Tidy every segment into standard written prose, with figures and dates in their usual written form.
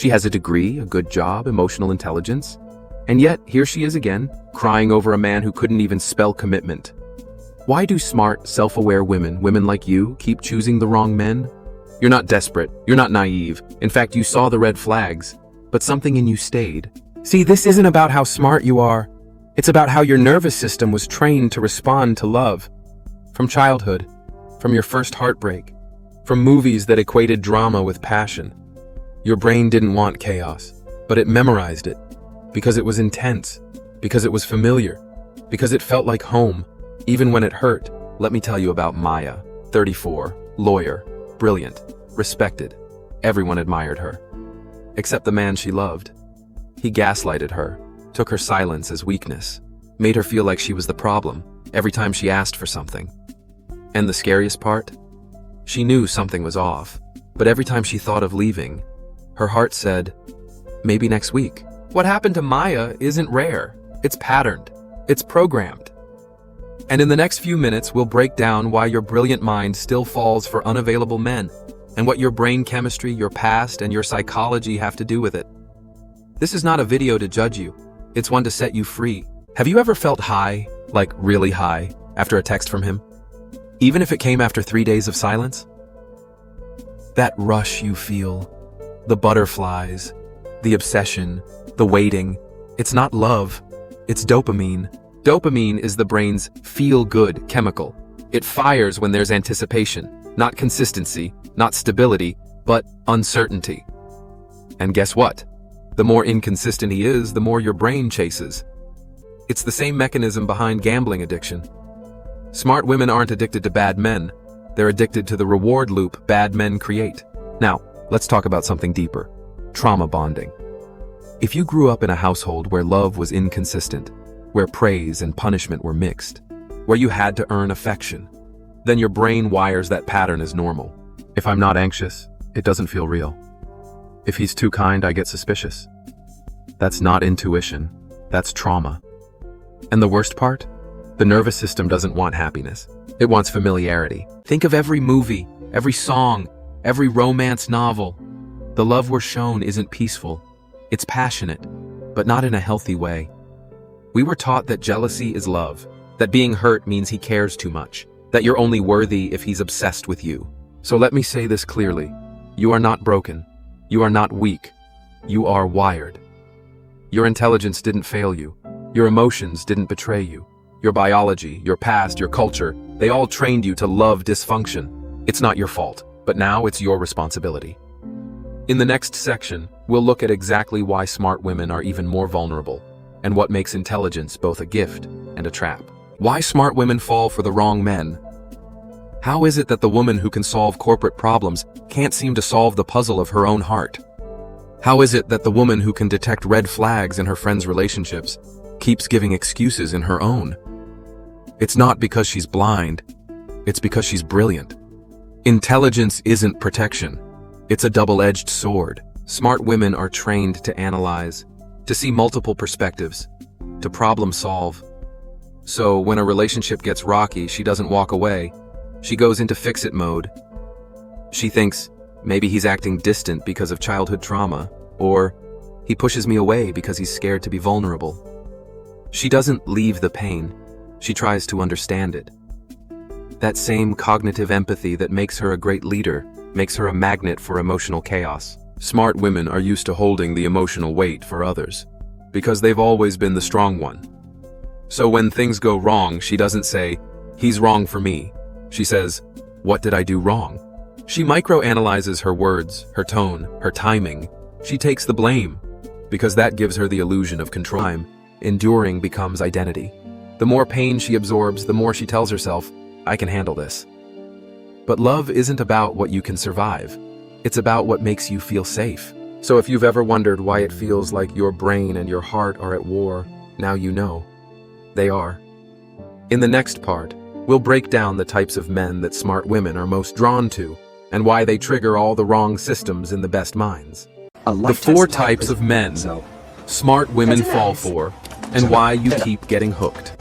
She has a degree, a good job, emotional intelligence. And yet, here she is again, crying over a man who couldn't even spell commitment. Why do smart, self-aware women like you, keep choosing the wrong men? You're not desperate, you're not naive. In fact, you saw the red flags, but something in you stayed. See, this isn't about how smart you are. It's about how your nervous system was trained to respond to love. From childhood, from your first heartbreak, from movies that equated drama with passion. Your brain didn't want chaos, but it memorized it. Because it was intense, because it was familiar, because it felt like home, even when it hurt. Let me tell you about Maya, 34, lawyer, brilliant, respected. Everyone admired her. Except the man she loved. He gaslighted her, took her silence as weakness, made her feel like she was the problem every time she asked for something. And the scariest part? She knew something was off, but every time she thought of leaving, her heart said, maybe next week. What happened to Maya isn't rare. It's patterned. It's programmed. And in the next few minutes, we'll break down why your brilliant mind still falls for unavailable men, and what your brain chemistry, your past, and your psychology have to do with it. This is not a video to judge you. It's one to set you free. Have you ever felt high, like really high, after a text from him? Even if it came after 3 days of silence? That rush you feel, the butterflies, the obsession, the waiting, it's not love, it's dopamine. Dopamine is the brain's feel-good chemical. It fires when there's anticipation, not consistency, not stability, but uncertainty. And guess what? The more inconsistent he is, the more your brain chases. It's the same mechanism behind gambling addiction. Smart women aren't addicted to bad men. They're addicted to the reward loop bad men create. Now, let's talk about something deeper. Trauma bonding. If you grew up in a household where love was inconsistent, where praise and punishment were mixed, where you had to earn affection, then your brain wires that pattern as normal. If I'm not anxious, it doesn't feel real. If he's too kind, I get suspicious. That's not intuition, that's trauma. And the worst part? The nervous system doesn't want happiness. It wants familiarity. Think of every movie, every song, every romance novel. The love we're shown isn't peaceful. It's passionate, but not in a healthy way. We were taught that jealousy is love, that being hurt means he cares too much, that you're only worthy if he's obsessed with you. So let me say this clearly. You are not broken. You are not weak. You are wired. Your intelligence didn't fail you. Your emotions didn't betray you. Your biology, your past, your culture, they all trained you to love dysfunction. It's not your fault, but now it's your responsibility. In the next section, we'll look at exactly why smart women are even more vulnerable, and what makes intelligence both a gift and a trap. Why smart women fall for the wrong men. How is it that the woman who can solve corporate problems can't seem to solve the puzzle of her own heart? How is it that the woman who can detect red flags in her friends' relationships keeps giving excuses in her own? It's not because she's blind, it's because she's brilliant. Intelligence isn't protection. It's a double-edged sword. Smart women are trained to analyze, to see multiple perspectives, to problem solve. So when a relationship gets rocky, she doesn't walk away. She goes into fix-it mode. She thinks, maybe he's acting distant because of childhood trauma, or he pushes me away because he's scared to be vulnerable. She doesn't leave the pain. She tries to understand it. That same cognitive empathy that makes her a great leader makes her a magnet for emotional chaos. Smart women are used to holding the emotional weight for others, because they've always been the strong one. So when things go wrong, she doesn't say, he's wrong for me. She says, what did I do wrong? She microanalyzes her words, her tone, her timing. She takes the blame, because that gives her the illusion of control. Enduring becomes identity. The more pain she absorbs, the more she tells herself, I can handle this. But love isn't about what you can survive. It's about what makes you feel safe. So if you've ever wondered why it feels like your brain and your heart are at war, now you know. They are. In the next part, we'll break down the types of men that smart women are most drawn to, and why they trigger all the wrong systems in the best minds. The 4 types of men smart women fall for, and why you keep getting hooked.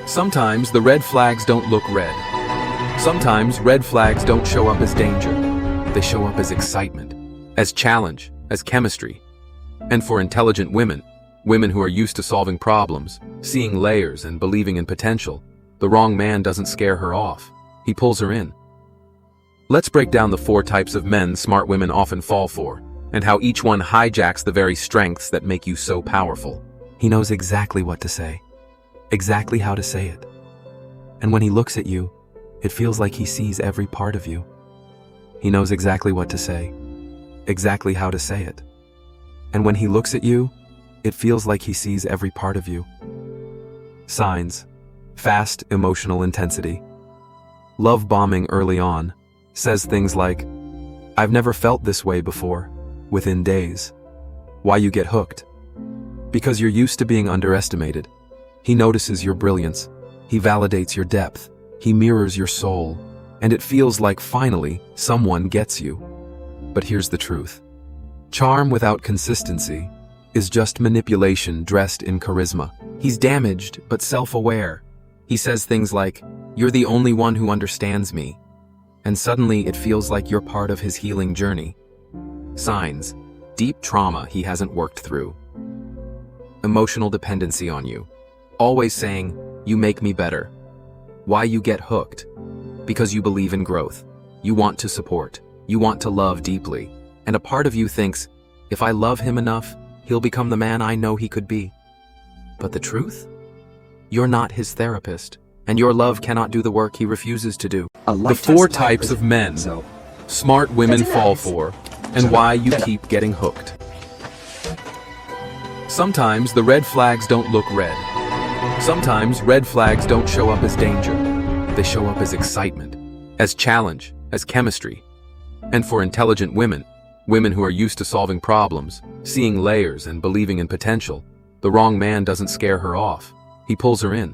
Sometimes the red flags don't look red. Sometimes red flags don't show up as danger. They show up as excitement. as challenge, as chemistry. And for intelligent women, women who are used to solving problems, seeing layers and believing in potential, the wrong man doesn't scare her off. He pulls her in. Let's break down the 4 types of men smart women often fall for, and how each one hijacks the very strengths that make you so powerful. He knows exactly what to say, exactly how to say it. And when he looks at you, it feels like he sees every part of you. He knows exactly what to say, exactly how to say it. And when he looks at you, it feels like he sees every part of you. Signs: fast emotional intensity. Love bombing early on. Says things like, "I've never felt this way before," within days. Why you get hooked? Because you're used to being underestimated. He notices your brilliance. He validates your depth. He mirrors your soul. And it feels like finally someone gets you. But here's the truth. Charm without consistency is just manipulation dressed in charisma. He's damaged but self-aware. He says things like, "You're the only one who understands me." And suddenly it feels like you're part of his healing journey. Signs: deep trauma he hasn't worked through. Emotional dependency on you. Always saying, "You make me better." Why you get hooked? Because you believe in growth. You want to support. You want to love deeply. And a part of you thinks, if I love him enough, he'll become the man I know he could be. But the truth? You're not his therapist, and your love cannot do the work he refuses to do. The 4 types of men smart women fall for, and why you keep getting hooked. Sometimes the red flags don't look red. Sometimes red flags don't show up as danger. They show up as excitement, as challenge, as chemistry. And for intelligent women, women who are used to solving problems, seeing layers and believing in potential, the wrong man doesn't scare her off. He pulls her in.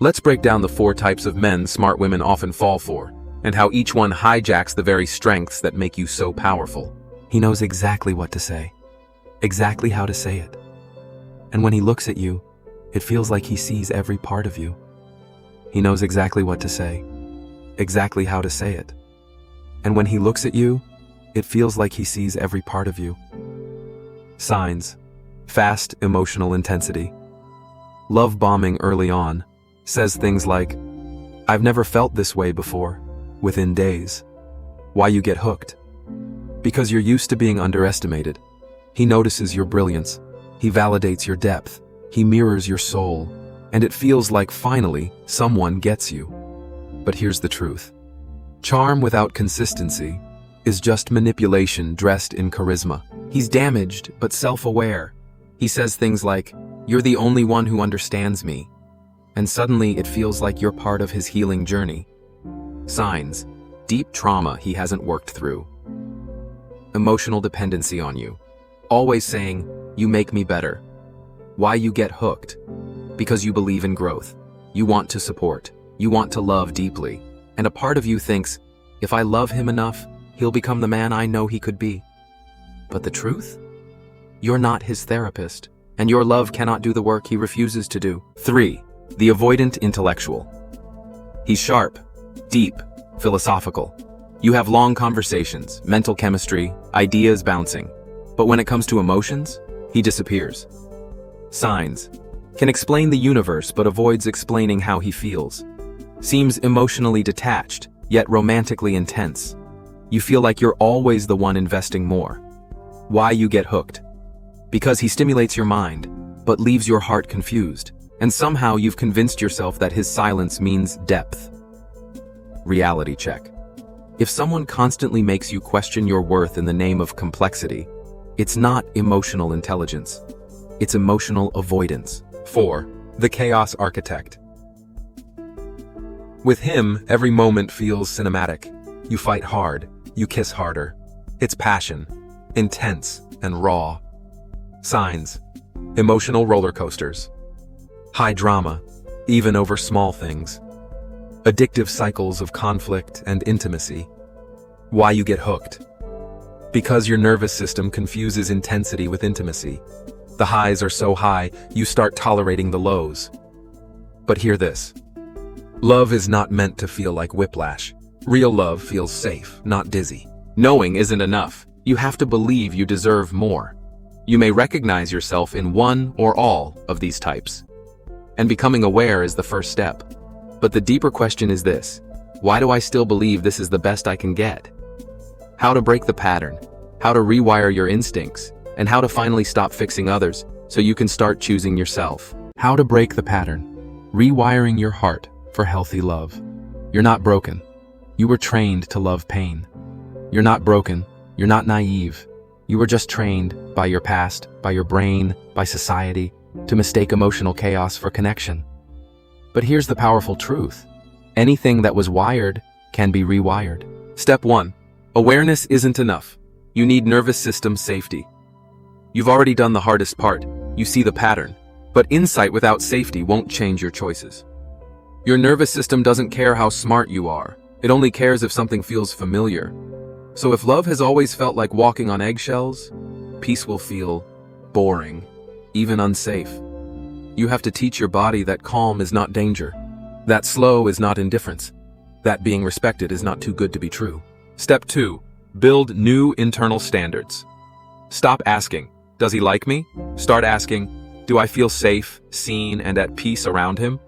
Let's break down the 4 types of men smart women often fall for, and how each one hijacks the very strengths that make you so powerful. He knows exactly what to say, exactly how to say it. And when he looks at you, it feels like he sees every part of you. He knows exactly what to say, exactly how to say it. And when he looks at you, it feels like he sees every part of you. Signs: fast emotional intensity. Love bombing early on. Says things like, "I've never felt this way before," within days. Why you get hooked? Because you're used to being underestimated. He notices your brilliance. He validates your depth. He mirrors your soul. And it feels like finally someone gets you. But here's the truth. Charm without consistency is just manipulation dressed in charisma. He's damaged but self-aware. He says things like, "You're the only one who understands me." And suddenly it feels like you're part of his healing journey. Signs: deep trauma he hasn't worked through. Emotional dependency on you. Always saying, "You make me better." Why you get hooked? Because you believe in growth. You want to support. You want to love deeply. And a part of you thinks, if I love him enough, he'll become the man I know he could be. But the truth? You're not his therapist, and your love cannot do the work he refuses to do. 3. The avoidant intellectual. He's sharp, deep, philosophical. You have long conversations, mental chemistry, ideas bouncing. But when it comes to emotions, he disappears. Signs: can explain the universe but avoids explaining how he feels. Seems emotionally detached, yet romantically intense. You feel like you're always the one investing more. Why you get hooked? Because he stimulates your mind, but leaves your heart confused. And somehow you've convinced yourself that his silence means depth. Reality check. If someone constantly makes you question your worth in the name of complexity, it's not emotional intelligence. It's emotional avoidance. 4. The chaos architect. With him, every moment feels cinematic. You fight hard, you kiss harder. It's passion, intense and raw. Signs: emotional roller coasters. High drama, even over small things. Addictive cycles of conflict and intimacy. Why you get hooked? Because your nervous system confuses intensity with intimacy. The highs are so high, you start tolerating the lows. But hear this. Love is not meant to feel like whiplash. Real love feels safe, not dizzy. Knowing isn't enough. You have to believe you deserve more. You may recognize yourself in one or all of these types. And becoming aware is the first step. But the deeper question is this: why do I still believe this is the best I can get? How to break the pattern, how to rewire your instincts, and how to finally stop fixing others so you can start choosing yourself. How to break the pattern. Rewiring your heart for healthy love. You're not broken. You were trained to love pain. You're not broken. You're not naive. You were just trained by your past, by your brain, by society, to mistake emotional chaos for connection. But here's the powerful truth. Anything that was wired can be rewired. Step 1. Awareness isn't enough. You need nervous system safety. You've already done the hardest part. You see the pattern. But insight without safety won't change your choices. Your nervous system doesn't care how smart you are. It only cares if something feels familiar. So if love has always felt like walking on eggshells, peace will feel boring, even unsafe. You have to teach your body that calm is not danger, that slow is not indifference, that being respected is not too good to be true. Step 2. Build new internal standards. Stop asking, does he like me? Start asking, do I feel safe, seen, and at peace around him?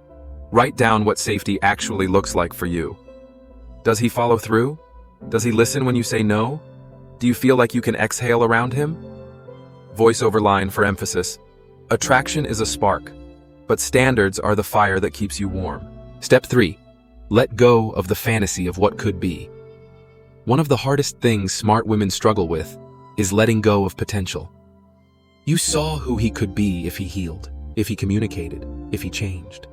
Write down what safety actually looks like for you. Does he follow through? Does he listen when you say no? Do you feel like you can exhale around him? Voiceover line for emphasis. Attraction is a spark, but standards are the fire that keeps you warm. Step 3. Let go of the fantasy of what could be. One of the hardest things smart women struggle with is letting go of potential. You saw who he could be if he healed, if he communicated, if he changed.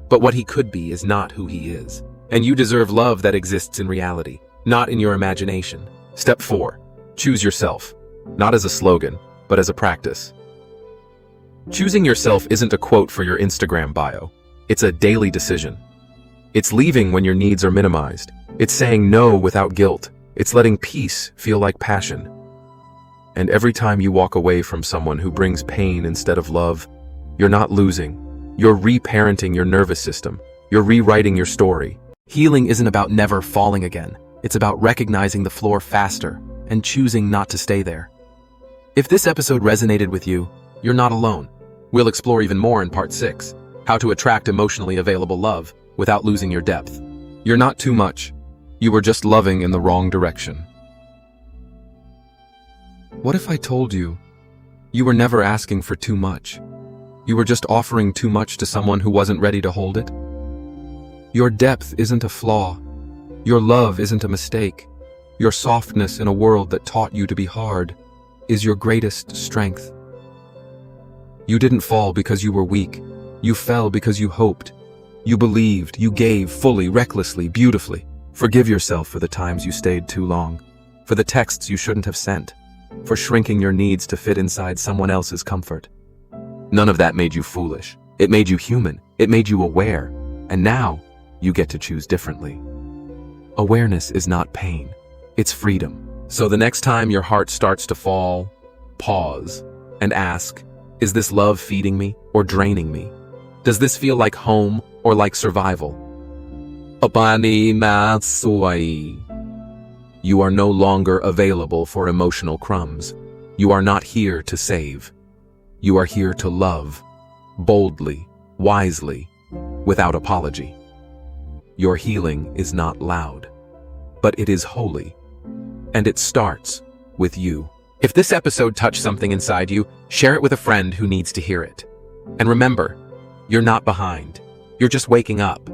But what he could be is not who he is. And you deserve love that exists in reality, not in your imagination. Step 4. Choose yourself, not as a slogan, but as a practice. Choosing yourself isn't a quote for your Instagram bio. It's a daily decision. It's leaving when your needs are minimized. It's saying no without guilt. It's letting peace feel like passion. And every time you walk away from someone who brings pain instead of love, you're not losing. You're reparenting your nervous system. You're rewriting your story. Healing isn't about never falling again. It's about recognizing the floor faster and choosing not to stay there. If this episode resonated with you, you're not alone. We'll explore even more in part 6, how to attract emotionally available love without losing your depth. You're not too much. You were just loving in the wrong direction. What if I told you you were never asking for too much? You were just offering too much to someone who wasn't ready to hold it? Your depth isn't a flaw. Your love isn't a mistake. Your softness in a world that taught you to be hard is your greatest strength. You didn't fall because you were weak. You fell because you hoped. You believed, you gave fully, recklessly, beautifully. Forgive yourself for the times you stayed too long, for the texts you shouldn't have sent, for shrinking your needs to fit inside someone else's comfort. None of that made you foolish. It made you human. It made you aware. And now, you get to choose differently. Awareness is not pain. It's freedom. So the next time your heart starts to fall, pause and ask, is this love feeding me or draining me? Does this feel like home or like survival? You are no longer available for emotional crumbs. You are not here to save. You are here to love, boldly, wisely, without apology. Your healing is not loud, but it is holy, and it starts with you. If this episode touched something inside you, share it with a friend who needs to hear it. And remember, you're not behind. You're just waking up.